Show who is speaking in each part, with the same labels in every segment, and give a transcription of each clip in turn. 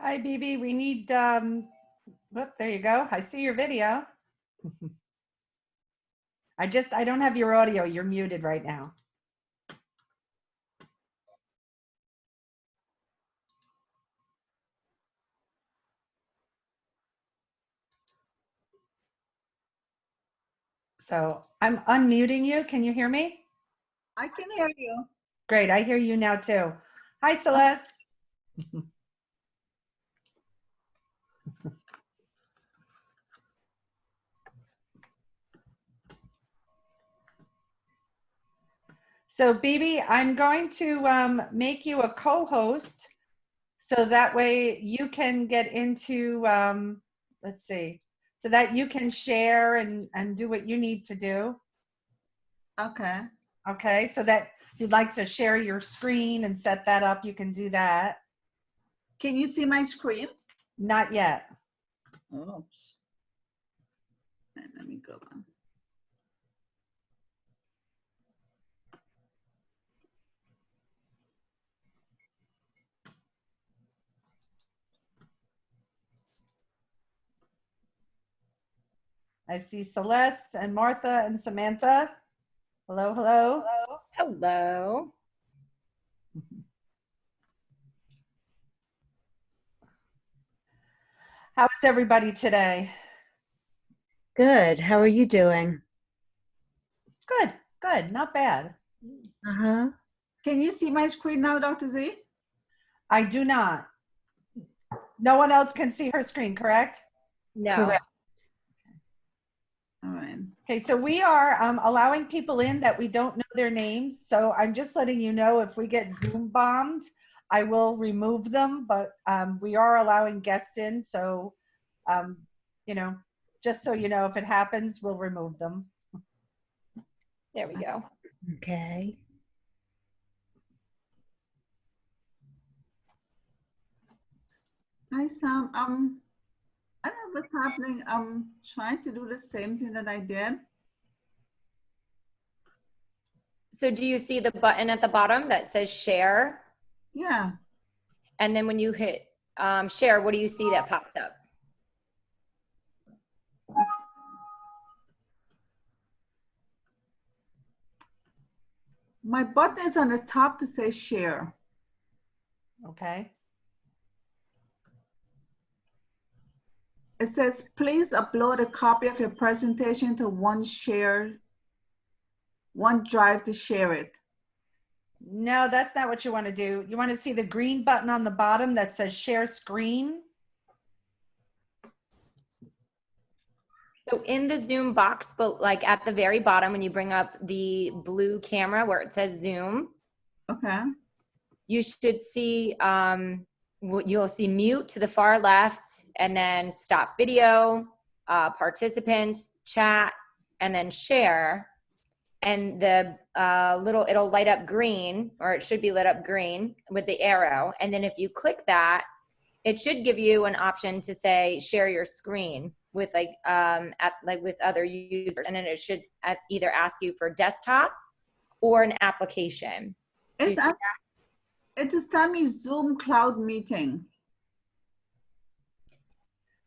Speaker 1: Hi, Bibi. We need, whoop, there you go. I see your video. I don't have your audio. You're muted right now. So I'm unmuting you. Can you hear me?
Speaker 2: I can hear you.
Speaker 1: Great. I hear you now too. Hi, Celeste. So Bibi, I'm going to make you a co-host so that way you can get into, let's see, so that you can share and do what you need to do.
Speaker 2: Okay.
Speaker 1: Okay, so that if you'd like to share your screen and set that up, you can do that.
Speaker 2: Can you see my screen?
Speaker 1: Not yet.
Speaker 2: Oops. Let me go on.
Speaker 1: I see Celeste and Martha and Samantha. Hello, hello.
Speaker 3: Hello.
Speaker 1: How is everybody today?
Speaker 4: Good. How are you doing?
Speaker 1: Good, good, not bad.
Speaker 4: Uh-huh.
Speaker 2: Can you see my screen now, Dr. Z?
Speaker 1: I do not. No one else can see her screen, correct?
Speaker 3: No.
Speaker 4: Correct.
Speaker 2: All right.
Speaker 1: Okay, so we are allowing people in that we don't know their names. So I'm just letting you know if we get Zoom bombed, I will remove them, but we are allowing guests in. So, you know, just so you know, if it happens, we'll remove them.
Speaker 3: There we go.
Speaker 4: Okay.
Speaker 2: Hi, Sam. I don't know what's happening. I'm trying to do the same thing that I did.
Speaker 3: So do you see the button at the bottom that says share?
Speaker 2: Yeah.
Speaker 3: And then when you hit share, what do you see that pops up?
Speaker 2: My button is on the top to say share.
Speaker 1: Okay.
Speaker 2: It says, please upload a copy of your presentation to OneDrive to share it.
Speaker 1: No, that's not what you want to do. You want to see the green button on the bottom that says share screen.
Speaker 3: So in the Zoom box, but like at the very bottom, when you bring up the blue camera where it says Zoom,
Speaker 2: Okay.
Speaker 3: you should see, you'll see mute to the far left, and then stop video, participants, chat, and then share. And the it'll light up green, or it should be lit up green with the arrow. And then if you click that, it should give you an option to say share your screen with with other users. And then it should either ask you for desktop or an application. Do you see that?
Speaker 2: It is telling me Zoom cloud meeting.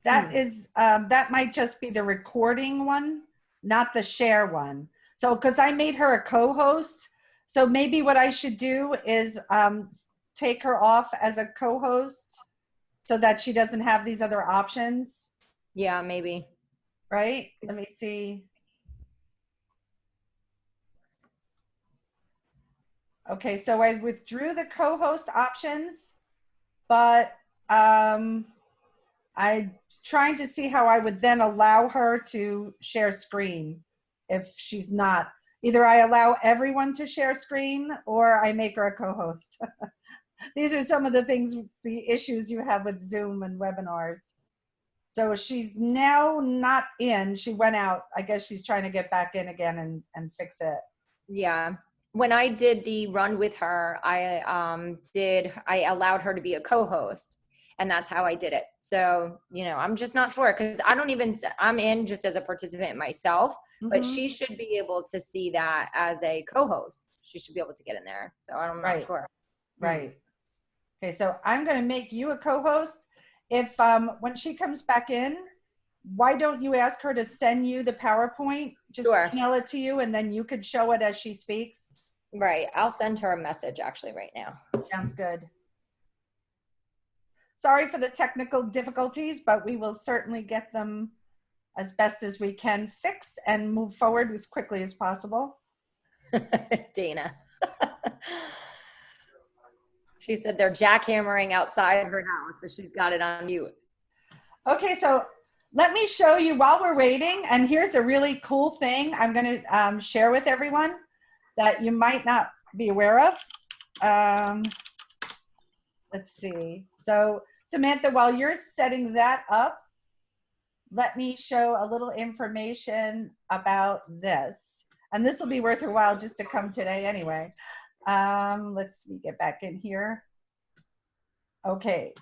Speaker 1: That is, that might just be the recording one, not the share one. So, because I made her a co-host, so maybe what I should do is take her off as a co-host so that she doesn't have these other options.
Speaker 3: Yeah, maybe.
Speaker 1: Right? Let me see. Okay, so I withdrew the co-host options, but I'm trying to see how I would then allow her to share screen if she's not. Either I allow everyone to share screen or I make her a co-host. These are some of the things, the issues you have with Zoom and webinars. So she's now not in. She went out. I guess she's trying to get back in again and fix it.
Speaker 3: Yeah. When I did the run with her, I allowed her to be a co-host, and that's how I did it. So, I'm just not sure because I'm in just as a participant myself, but she should be able to see that as a co-host. She should be able to get in there. So I'm not sure.
Speaker 1: Right. Okay. So I'm going to make you a co-host if when she comes back in, why don't you ask her to send you the PowerPoint? Just
Speaker 3: Sure.
Speaker 1: email it to you, and then you could show it as she speaks.
Speaker 3: Right. I'll send her a message actually right now.
Speaker 1: Sounds good. Sorry for the technical difficulties, but we will certainly get them as best as we can fixed and move forward as quickly as possible.
Speaker 3: Dana. She said they're jackhammering outside her house, so she's got it on mute.
Speaker 1: Okay, so let me show you while we're waiting, and here's a really cool thing I'm going to share with everyone that you might not be aware of. Let's see. So Samantha, while you're setting that up, let me show a little information about this. And this will be worth your while just to come today anyway. Let's get back in here. Okay,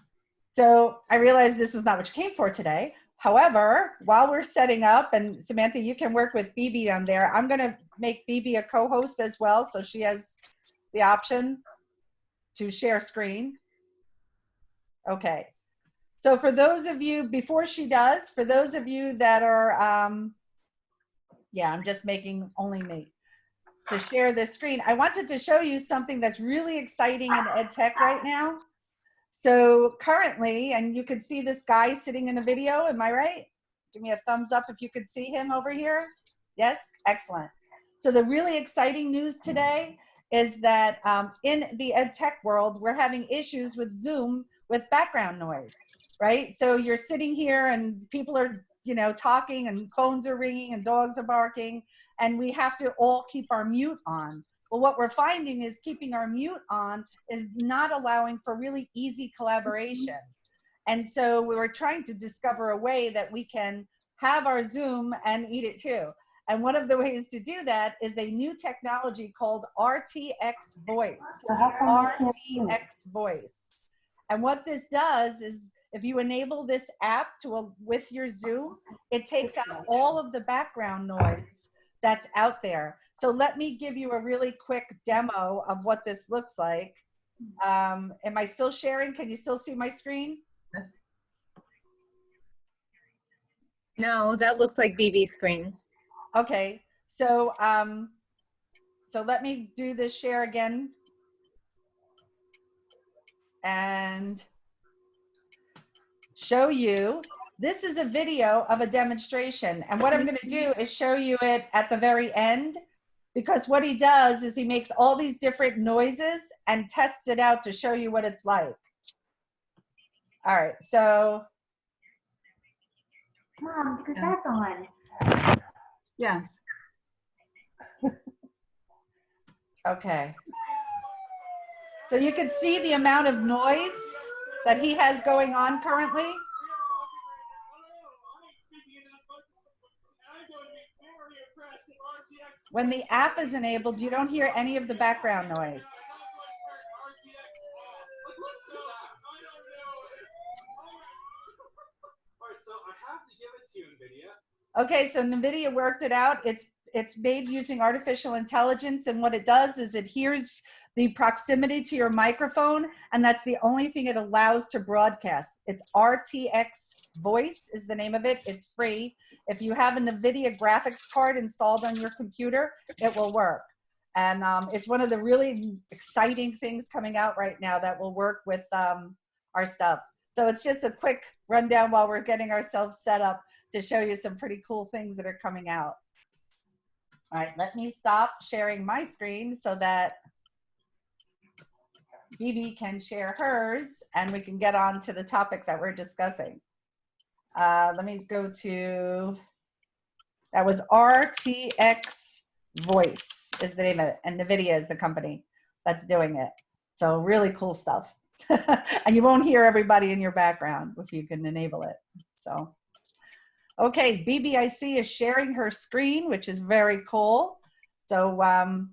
Speaker 1: so I realize this is not what you came for today. However, while we're setting up, and Samantha, you can work with Bibi on there. I'm gonna make Bibi a co-host as well, so she has the option to share screen. Okay, so for those of you, before she does, for those of you that are, yeah, I'm just making only me to share this screen. I wanted to show you something that's really exciting in ed tech right now. So currently, and you can see this guy sitting in a video, am I right? Give me a thumbs up if you could see him over here. Yes, excellent. So the really exciting news today is that in the ed tech world, we're having issues with Zoom with background noise, right? So you're sitting here and people are, you know, talking and phones are ringing and dogs are barking, and we have to all keep our mute on. Well, what we're finding is keeping our mute on is not allowing for really easy collaboration. And so we were trying to discover a way that we can have our Zoom and eat it too. And one of the ways to do that is a new technology called RTX Voice. RTX Voice. And what this does is if you enable this app with your Zoom, it takes out all of the background noise that's out there. So let me give you a really quick demo of what this looks like. Am I still sharing? Can you still see my screen?
Speaker 5: No, that looks like Bibi's screen.
Speaker 1: Okay, so so let me do this share again. And show you. This is a video of a demonstration. And what I'm going to do is show you it at the very end, because what he does is he makes all these different noises and tests it out to show you what it's like. All right, so.
Speaker 6: Mom, put that on.
Speaker 2: Yes.
Speaker 1: Okay. So you can see the amount of noise that he has going on currently. When the app is enabled, you don't hear any of the background noise. Okay, so NVIDIA worked it out. It's made using artificial intelligence, and what it does is it hears the proximity to your microphone, and that's the only thing it allows to broadcast. It's RTX Voice is the name of it. It's free. If you have a NVIDIA graphics card installed on your computer, it will work. And it's one of the really exciting things coming out right now that will work with our stuff. So it's just a quick rundown while we're getting ourselves set up to show you some pretty cool things that are coming out. All right, let me stop sharing my screen so that Bibi can share hers and we can get on to the topic that we're discussing. Let me go to, that was RTX Voice is the name of it, and NVIDIA is the company that's doing it. So really cool stuff. And you won't hear everybody in your background if you can enable it. So, okay, Bibi I see is sharing her screen, which is very cool. So